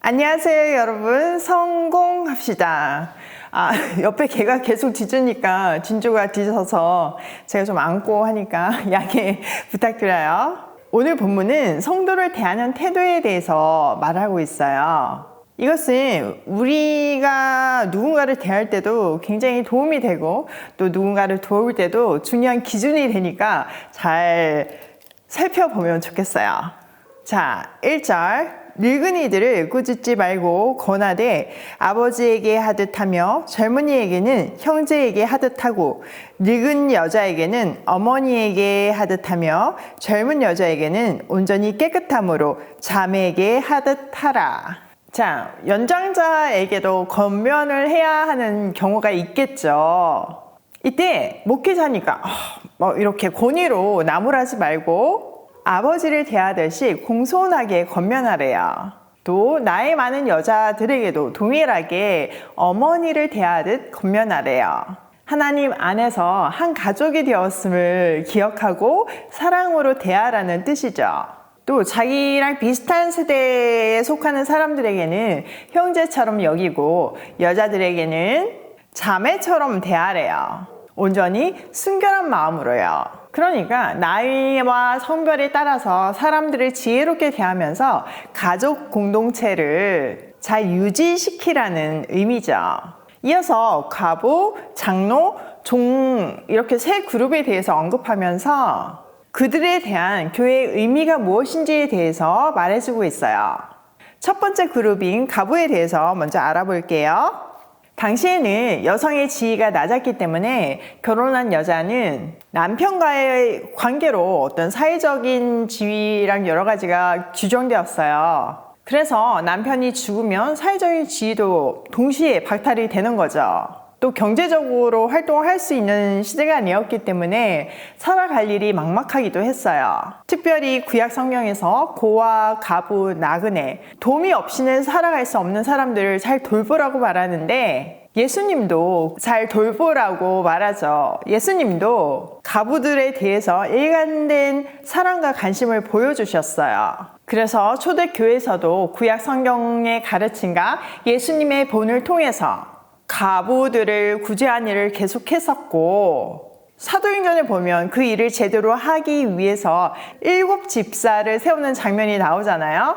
안녕하세요, 여러분. 성공합시다. 옆에 개가 계속 짖으니까 진주가 짖어서 제가 좀 안고 하니까 양해 부탁드려요. 오늘 본문은 성도를 대하는 태도에 대해서 말하고 있어요. 이것은 우리가 누군가를 대할 때도 굉장히 도움이 되고 또 누군가를 도울 때도 중요한 기준이 되니까 잘 살펴보면 좋겠어요. 자, 1절. 늙은이들을 꾸짖지 말고 권하되 아버지에게 하듯 하며 젊은이에게는 형제에게 하듯 하고 늙은 여자에게는 어머니에게 하듯 하며 젊은 여자에게는 온전히 깨끗함으로 자매에게 하듯 하라. 자, 연장자에게도 권면을 해야 하는 경우가 있겠죠. 이때 목회자니까 이렇게 권위로 나무라지 말고 아버지를 대하듯이 공손하게 권면하래요. 또 나이 많은 여자들에게도 동일하게 어머니를 대하듯 권면하래요. 하나님 안에서 한 가족이 되었음을 기억하고 사랑으로 대하라는 뜻이죠. 또 자기랑 비슷한 세대에 속하는 사람들에게는 형제처럼 여기고 여자들에게는 자매처럼 대하래요. 온전히 순결한 마음으로요. 그러니까 나이와 성별에 따라서 사람들을 지혜롭게 대하면서 가족 공동체를 잘 유지시키라는 의미죠. 이어서 과부, 장로, 종 이렇게 세 그룹에 대해서 언급하면서 그들에 대한 교회의 의미가 무엇인지에 대해서 말해주고 있어요. 첫 번째 그룹인 과부에 대해서 먼저 알아볼게요. 당시에는 여성의 지위가 낮았기 때문에 결혼한 여자는 남편과의 관계로 어떤 사회적인 지위랑 여러 가지가 규정되었어요. 그래서 남편이 죽으면 사회적인 지위도 동시에 박탈이 되는 거죠. 또 경제적으로 활동을 할 수 있는 시대가 아니었기 때문에 살아갈 일이 막막하기도 했어요. 특별히 구약 성경에서 고아, 가부, 나그네, 도움이 없이는 살아갈 수 없는 사람들을 잘 돌보라고 말하는데 예수님도 잘 돌보라고 말하죠. 예수님도 가부들에 대해서 일관된 사랑과 관심을 보여주셨어요. 그래서 초대교회에서도 구약 성경의 가르침과 예수님의 본을 통해서 가부들을 구제한 일을 계속했었고 사도행전에 보면 그 일을 제대로 하기 위해서 7 집사를 세우는 장면이 나오잖아요.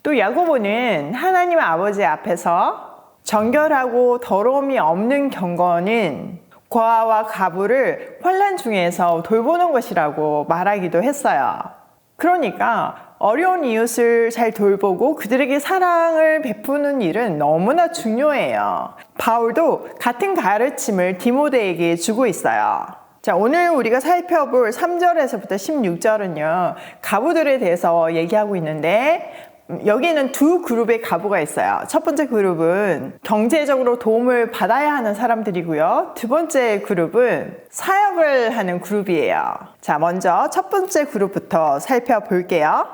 또 야고보는 하나님 아버지 앞에서 정결하고 더러움이 없는 경건은 고아와 가부를 환난 중에서 돌보는 것이라고 말하기도 했어요. 그러니까 어려운 이웃을 잘 돌보고 그들에게 사랑을 베푸는 일은 너무나 중요해요. 바울도 같은 가르침을 디모데에게 주고 있어요. 자, 오늘 우리가 살펴볼 3절에서부터 16절은요, 가부들에 대해서 얘기하고 있는데 여기는 두 그룹의 가부가 있어요. 첫 번째 그룹은 경제적으로 도움을 받아야 하는 사람들이고요. 두 번째 그룹은 사역을 하는 그룹이에요. 자, 먼저 첫 번째 그룹부터 살펴볼게요.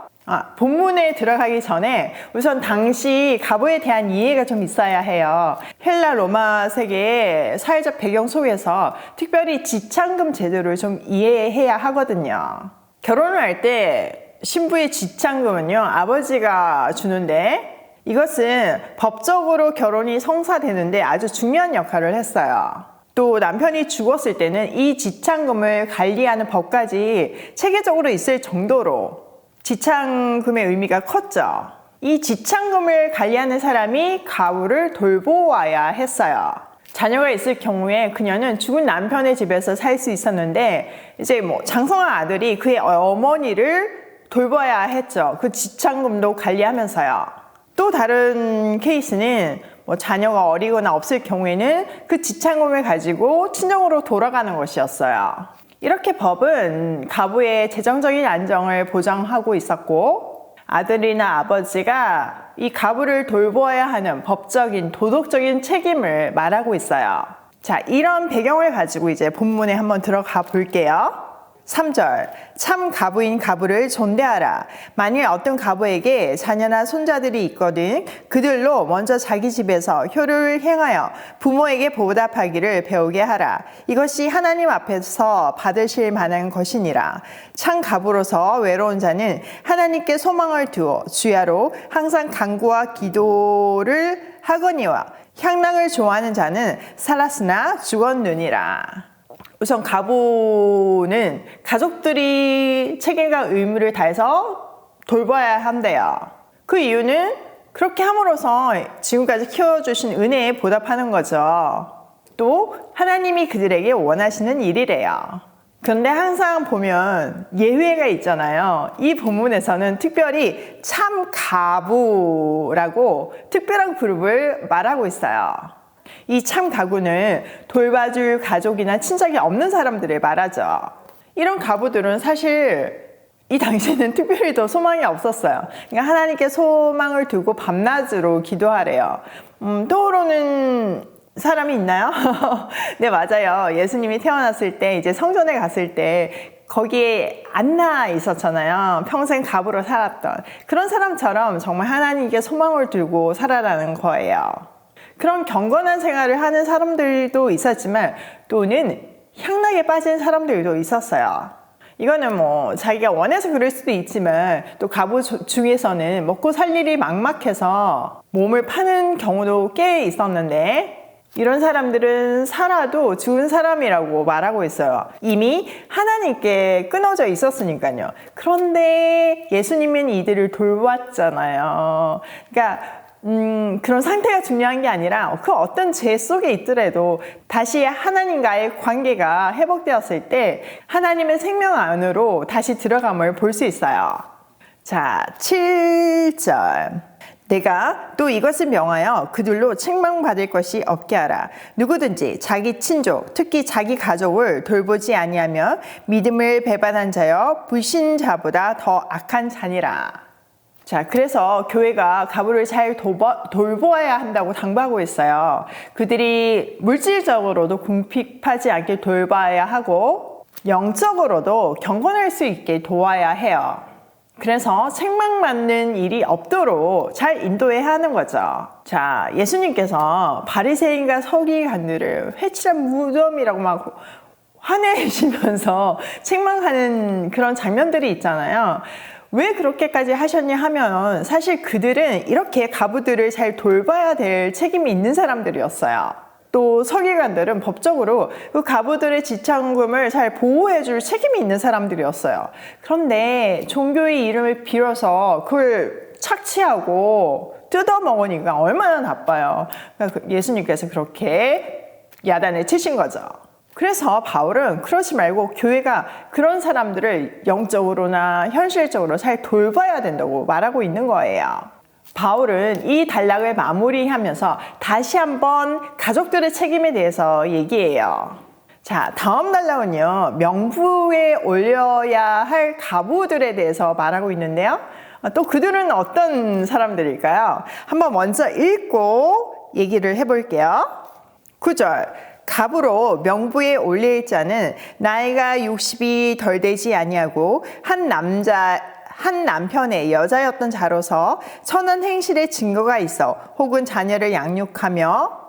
본문에 들어가기 전에 우선 당시 가부에 대한 이해가 좀 있어야 해요. 헬라 로마 세계의 사회적 배경 속에서 특별히 지참금 제도를 좀 이해해야 하거든요. 결혼을 할 때 신부의 지참금은요, 아버지가 주는데 이것은 법적으로 결혼이 성사되는데 아주 중요한 역할을 했어요. 또 남편이 죽었을 때는 이 지참금을 관리하는 법까지 체계적으로 있을 정도로 지참금의 의미가 컸죠. 이 지참금을 관리하는 사람이 가부를 돌보아야 했어요. 자녀가 있을 경우에 그녀는 죽은 남편의 집에서 살 수 있었는데 이제 장성한 아들이 그의 어머니를 돌봐야 했죠. 그 지참금도 관리하면서요. 또 다른 케이스는 자녀가 어리거나 없을 경우에는 그 지참금을 가지고 친정으로 돌아가는 것이었어요. 이렇게 법은 가부의 재정적인 안정을 보장하고 있었고 아들이나 아버지가 이 가부를 돌보아야 하는 법적인 도덕적인 책임을 말하고 있어요. 자, 이런 배경을 가지고 이제 본문에 한번 들어가 볼게요. 3절 참 가부인 가부를 존대하라. 만일 어떤 가부에게 자녀나 손자들이 있거든 그들로 먼저 자기 집에서 효를 행하여 부모에게 보답하기를 배우게 하라. 이것이 하나님 앞에서 받으실 만한 것이니라. 참 가부로서 외로운 자는 하나님께 소망을 두어 주야로 항상 간구와 기도를 하거니와 향락을 좋아하는 자는 살았으나 죽었느니라. 우선 가부는 가족들이 책임과 의무를 다해서 돌봐야 한대요. 그 이유는 그렇게 함으로써 지금까지 키워주신 은혜에 보답하는 거죠. 또 하나님이 그들에게 원하시는 일이래요. 그런데 항상 보면 예외가 있잖아요. 이 본문에서는 특별히 참 가부라고 특별한 그룹을 말하고 있어요. 이 참 가부는 돌봐줄 가족이나 친척이 없는 사람들을 말하죠. 이런 가부들은 사실 이 당시에는 특별히 더 소망이 없었어요. 그러니까 하나님께 소망을 두고 밤낮으로 기도하래요. 떠오르는 사람이 있나요? 네, 맞아요. 예수님이 태어났을 때 이제 성전에 갔을 때 거기에 안나 있었잖아요. 평생 가부로 살았던 그런 사람처럼 정말 하나님께 소망을 두고 살아라는 거예요. 그런 경건한 생활을 하는 사람들도 있었지만 또는 향락에 빠진 사람들도 있었어요. 이거는 뭐 자기가 원해서 그럴 수도 있지만 또 가부 중에서는 먹고 살 일이 막막해서 몸을 파는 경우도 꽤 있었는데 이런 사람들은 살아도 죽은 사람이라고 말하고 있어요. 이미 하나님께 끊어져 있었으니까요. 그런데 예수님은 이들을 돌봤잖아요. 그러니까 그런 상태가 중요한 게 아니라 그 어떤 죄 속에 있더라도 다시 하나님과의 관계가 회복되었을 때 하나님의 생명 안으로 다시 들어감을 볼 수 있어요. 자, 7절. 내가 또 이것을 명하여 그들로 책망받을 것이 없게 하라. 누구든지 자기 친족, 특히 자기 가족을 돌보지 아니하며 믿음을 배반한 자여 불신자보다 더 악한 자니라. 자, 그래서 교회가 가부를 잘 돌보아야 한다고 당부하고 있어요. 그들이 물질적으로도 궁핍하지 않게 돌봐야 하고 영적으로도 경건할 수 있게 도와야 해요. 그래서 책망받는 일이 없도록 잘 인도해야 하는 거죠. 자, 예수님께서 바리새인과 서기관들을 회칠한 무덤이라고 막 화내시면서 책망하는 그런 장면들이 있잖아요. 왜 그렇게까지 하셨냐 하면 사실 그들은 이렇게 가부들을 잘 돌봐야 될 책임이 있는 사람들이었어요. 또 서기관들은 법적으로 그 가부들의 지참금을 잘 보호해줄 책임이 있는 사람들이었어요. 그런데 종교의 이름을 빌어서 그걸 착취하고 뜯어먹으니까 얼마나 나빠요. 그러니까 예수님께서 그렇게 야단을 치신 거죠. 그래서 바울은 그러지 말고 교회가 그런 사람들을 영적으로나 현실적으로 잘 돌봐야 된다고 말하고 있는 거예요. 바울은 이 단락을 마무리하면서 다시 한번 가족들의 책임에 대해서 얘기해요. 자, 다음 단락은요, 명부에 올려야 할 가부들에 대해서 말하고 있는데요. 또 그들은 어떤 사람들일까요? 한번 먼저 읽고 얘기를 해볼게요. 9절. 가부로 명부에 올릴 자는 나이가 60이 덜 되지 아니하고 한 남편의 여자였던 자로서 선한 행실의 증거가 있어 혹은 자녀를 양육하며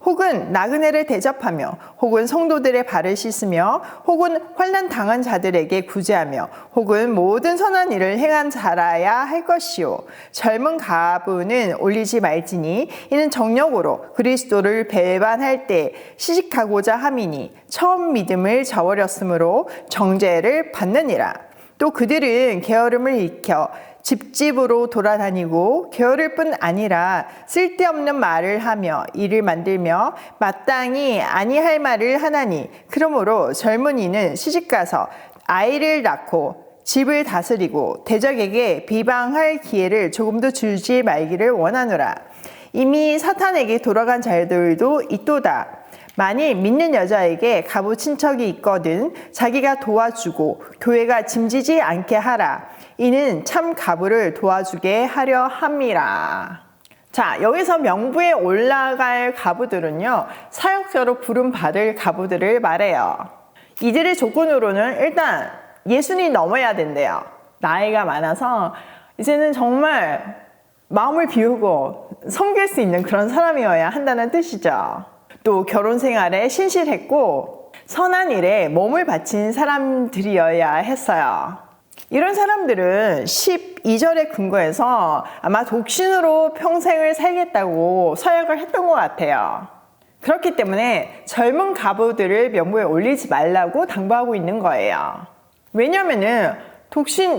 혹은 나그네를 대접하며 혹은 성도들의 발을 씻으며 혹은 환난 당한 자들에게 구제하며 혹은 모든 선한 일을 행한 자라야 할 것이요 젊은 가부는 올리지 말지니 이는 정력으로 그리스도를 배반할 때 시집가고자 함이니 처음 믿음을 저버렸으므로 정죄를 받느니라. 또 그들은 게으름을 익혀 집집으로 돌아다니고 게으를 뿐 아니라 쓸데없는 말을 하며 일을 만들며 마땅히 아니할 말을 하나니 그러므로 젊은이는 시집가서 아이를 낳고 집을 다스리고 대적에게 비방할 기회를 조금도 주지 말기를 원하노라. 이미 사탄에게 돌아간 자들도 있도다. 만일 믿는 여자에게 가부 친척이 있거든 자기가 도와주고 교회가 짐지지 않게 하라. 이는 참 가부를 도와주게 하려 함이라. 자, 여기서 명부에 올라갈 가부들은요, 사역자로 부름받을 가부들을 말해요. 이들의 조건으로는 일단 예순이 넘어야 된대요. 나이가 많아서 이제는 정말 마음을 비우고 섬길 수 있는 그런 사람이어야 한다는 뜻이죠. 또 결혼 생활에 신실했고 선한 일에 몸을 바친 사람들이어야 했어요. 이런 사람들은 12절에 근거해서 아마 독신으로 평생을 살겠다고 서약을 했던 것 같아요. 그렇기 때문에 젊은 가부들을 명부에 올리지 말라고 당부하고 있는 거예요. 왜냐면은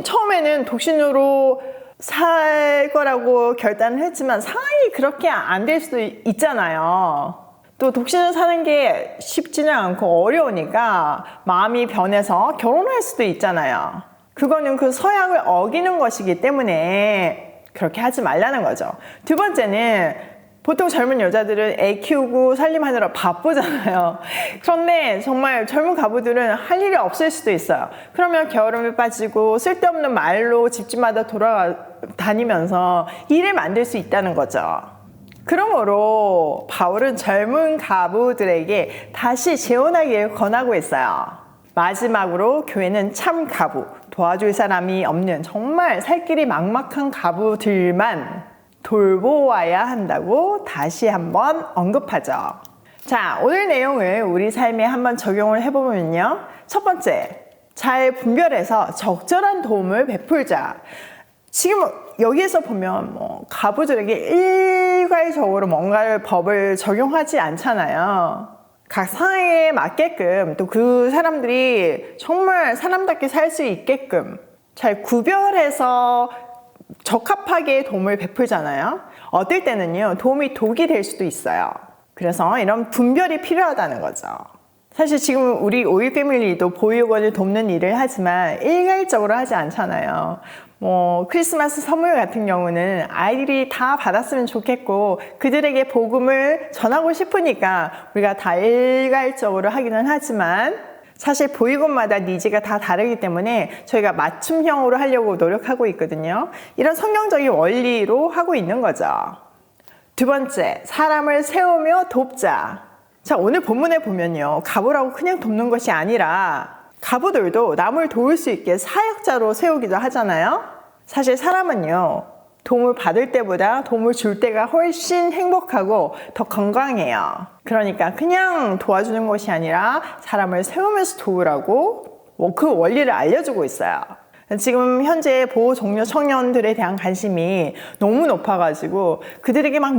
처음에는 독신으로 살 거라고 결단을 했지만 상황이 그렇게 안 될 수도 있잖아요. 또 독신을 사는 게 쉽지는 않고 어려우니까 마음이 변해서 결혼할 수도 있잖아요. 그거는 그 서약을 어기는 것이기 때문에 그렇게 하지 말라는 거죠. 두 번째는 보통 젊은 여자들은 애 키우고 살림하느라 바쁘잖아요. 그런데 정말 젊은 가부들은 할 일이 없을 수도 있어요. 그러면 게으름에 빠지고 쓸데없는 말로 집집마다 돌아다니면서 일을 만들 수 있다는 거죠. 그러므로 바울은 젊은 가부들에게 다시 재혼하기를 권하고 있어요. 마지막으로 교회는 참 가부, 도와줄 사람이 없는 정말 살 길이 막막한 가부들만 돌보아야 한다고 다시 한번 언급하죠. 자, 오늘 내용을 우리 삶에 한번 적용을 해보면요. 첫 번째, 잘 분별해서 적절한 도움을 베풀자. 지금 여기에서 보면 가부들에게 일괄적으로 뭔가를 법을 적용하지 않잖아요. 각 상황에 맞게끔 또 그 사람들이 정말 사람답게 살 수 있게끔 잘 구별해서 적합하게 도움을 베풀잖아요. 어떨 때는요, 도움이 독이 될 수도 있어요. 그래서 이런 분별이 필요하다는 거죠. 사실 지금 우리 오일 패밀리도 보육원을 돕는 일을 하지만 일괄적으로 하지 않잖아요. 크리스마스 선물 같은 경우는 아이들이 다 받았으면 좋겠고 그들에게 복음을 전하고 싶으니까 우리가 다 일괄적으로 하기는 하지만 사실 보육원마다 니즈가 다 다르기 때문에 저희가 맞춤형으로 하려고 노력하고 있거든요. 이런 성경적인 원리로 하고 있는 거죠. 두 번째, 사람을 세우며 돕자. 자, 오늘 본문에 보면요, 가부라고 그냥 돕는 것이 아니라 가부들도 남을 도울 수 있게 사역자로 세우기도 하잖아요. 사실 사람은요, 도움을 받을 때보다 도움을 줄 때가 훨씬 행복하고 더 건강해요. 그러니까 그냥 도와주는 것이 아니라 사람을 세우면서 도우라고 그 원리를 알려주고 있어요. 지금 현재 보호 종료 청년들에 대한 관심이 너무 높아가지고 그들에게 막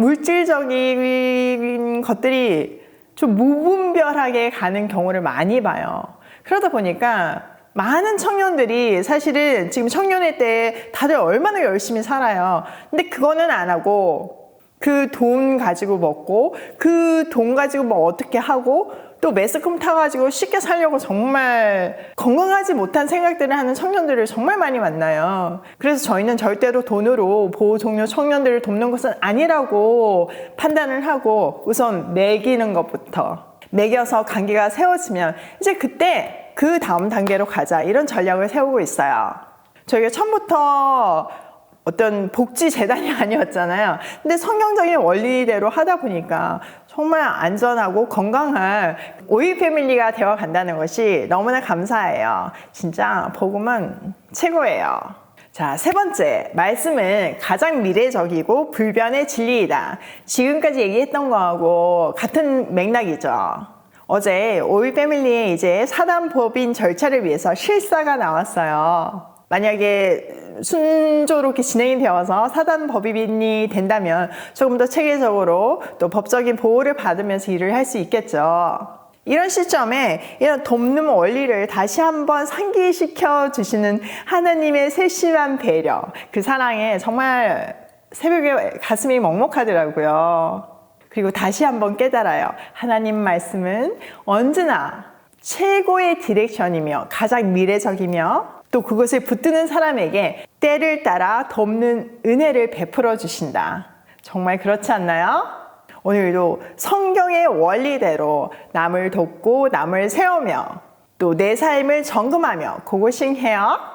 물질적인 것들이 좀 무분별하게 가는 경우를 많이 봐요. 그러다 보니까 많은 청년들이 사실은 지금 청년회 때 다들 얼마나 열심히 살아요. 근데 그거는 안 하고 그 돈 가지고 먹고 그 돈 가지고 뭐 어떻게 하고 또 매스컴 타가지고 쉽게 살려고 정말 건강하지 못한 생각들을 하는 청년들을 정말 많이 만나요. 그래서 저희는 절대로 돈으로 보호 종료 청년들을 돕는 것은 아니라고 판단을 하고 우선 먹이는 것부터 먹여서 관계가 세워지면 이제 그때 그 다음 단계로 가자, 이런 전략을 세우고 있어요. 저희가 처음부터 어떤 복지 재단이 아니었잖아요. 근데 성경적인 원리대로 하다 보니까 정말 안전하고 건강한 오일 패밀리가 되어 간다는 것이 너무나 감사해요. 진짜 복음은 최고예요. 자, 세 번째, 말씀은 가장 미래적이고 불변의 진리이다. 지금까지 얘기했던 거하고 같은 맥락이죠. 어제 오일 패밀리에 이제 사단법인 절차를 위해서 실사가 나왔어요. 만약에 순조롭게 진행이 되어서 사단법인이 된다면 조금 더 체계적으로 또 법적인 보호를 받으면서 일을 할 수 있겠죠. 이런 시점에 이런 돕는 원리를 다시 한번 상기시켜 주시는 하나님의 세심한 배려, 그 사랑에 정말 새벽에 가슴이 먹먹하더라고요. 그리고 다시 한번 깨달아요. 하나님 말씀은 언제나 최고의 디렉션이며 가장 미래적이며 또 그것을 붙드는 사람에게 때를 따라 돕는 은혜를 베풀어 주신다. 정말 그렇지 않나요? 오늘도 성경의 원리대로 남을 돕고 남을 세우며 또 내 삶을 점검하며 고고싱해요.